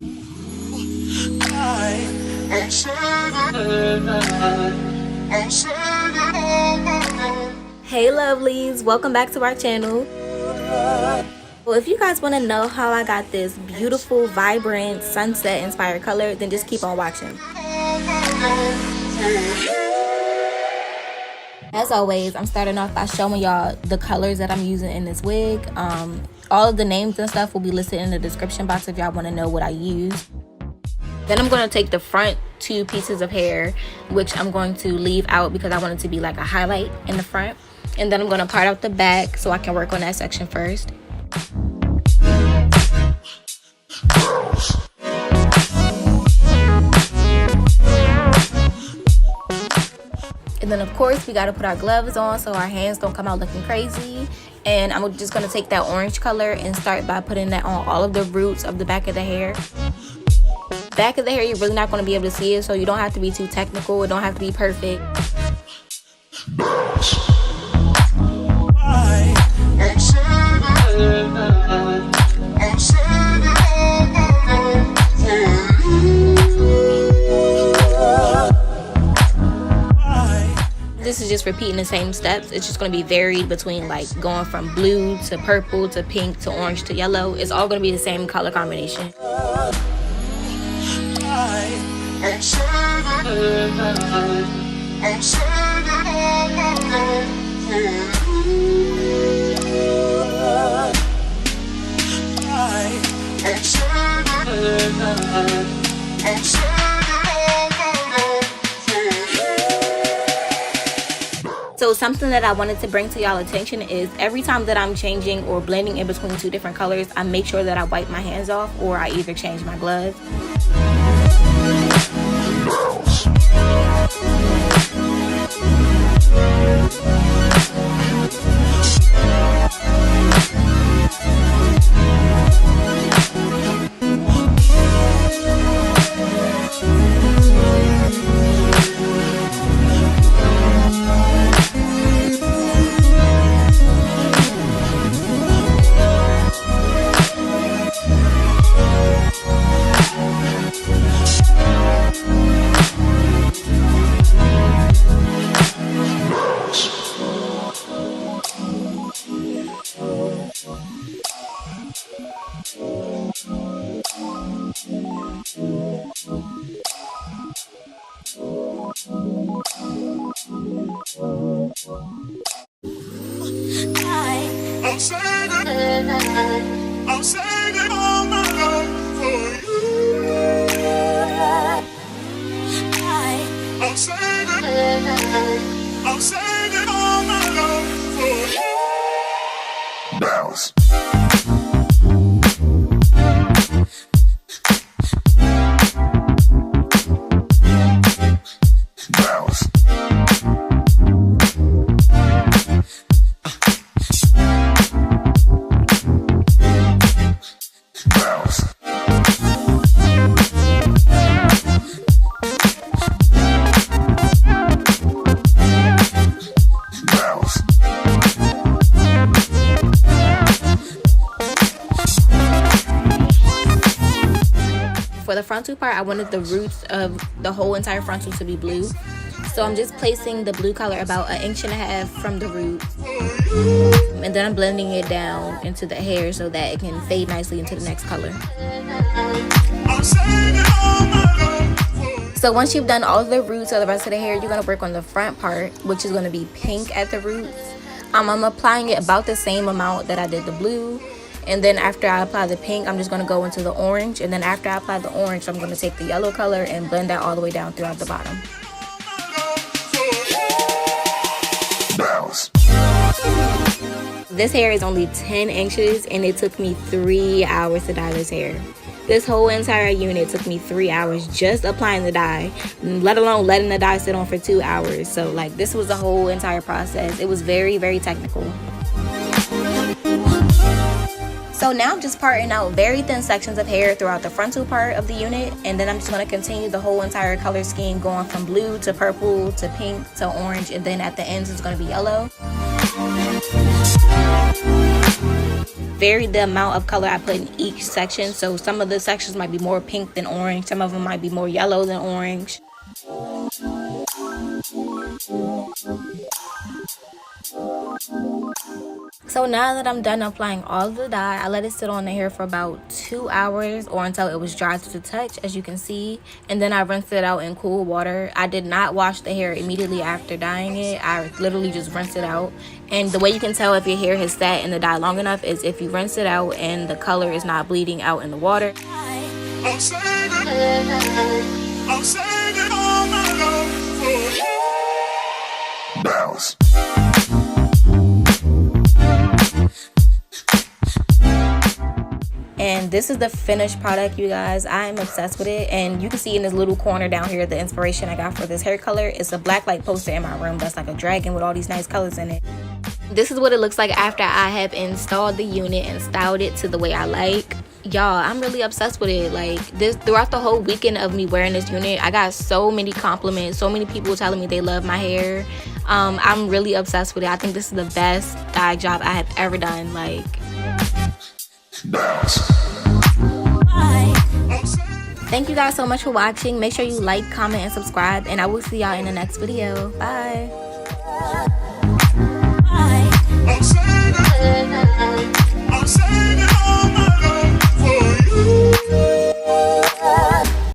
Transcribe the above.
Hey lovelies, welcome back to our channel. Well, if you guys want to know how I got this beautiful, vibrant, sunset inspired color, then just keep on watching. As always, I'm starting off by showing y'all the colors that I'm using in this wig. All of the names and stuff will be listed in the description box if y'all want to know what I use. Then I'm going to take the front two pieces of hair, which I'm going to leave out because I want it to be like a highlight in the front. And then I'm going to part out the back so I can work on that section first. And then of course we got to put our gloves on so our hands don't come out looking crazy. And I'm just going to take that orange color and start by putting that on all of the roots of the back of the hair. Back of the hair, you're really not going to be able to see it, so you don't have to be too technical. It don't have to be perfect. This is just repeating the same steps. It's just going to be varied between like going from blue to purple to pink to orange to yellow. It's all going to be the same color combination. So something that I wanted to bring to y'all attention is every time that I'm changing or blending in between two different colors, I make sure that I wipe my hands off or I either change my gloves. I'm saving all my love for you. I'm saving all my love for you. Bounce. For the frontal part, I wanted the roots of the whole entire frontal to be blue. So I'm just placing the blue color about 1.5 inches from the roots. And then I'm blending it down into the hair so that it can fade nicely into the next color. So once you've done all of the roots of the rest of the hair, you're going to work on the front part, which is going to be pink at the roots. I'm applying it about the same amount that I did the blue. And then after I apply the pink, I'm just going to go into the orange. And then after I apply the orange, I'm going to take the yellow color and blend that all the way down throughout the bottom. This hair is only 10 inches and it took me 3 hours to dye this hair. This whole entire unit took me 3 hours just applying the dye, let alone letting the dye sit on for 2 hours. So like this was the whole entire process. It was very, very technical. So now I'm just parting out very thin sections of hair throughout the frontal part of the unit, and then I'm just going to continue the whole entire color scheme going from blue to purple to pink to orange, and then at the ends it's going to be yellow. varied the amount of color I put in each section. So some of the sections might be more pink than orange. Some of them might be more yellow than orange. So now that I'm done applying all of the dye, I let it sit on the hair for about 2 hours or until it was dry to the touch, as you can see. And then I rinsed it out in cool water. I did not wash the hair immediately after dyeing it. I literally just rinsed it out. And the way you can tell if your hair has sat in the dye long enough is if you rinse it out and the color is not bleeding out in the water. I'm saving all my love for you. Bounce. And this is the finished product, you guys. I am obsessed with it. And you can see in this little corner down here the inspiration I got for this hair color. It's a black light poster in my room that's like a dragon with all these nice colors in it. This is what it looks like after I have installed the unit and styled it to the way I like. Y'all, I'm really obsessed with it. Like, this throughout the whole weekend of me wearing this unit, I got so many compliments, so many people telling me they love my hair. I'm really obsessed with it. I think this is the best dye job I have ever done. Like, thank you guys so much for watching. Make sure you like, comment, and subscribe, and I will see y'all in the next video. Bye.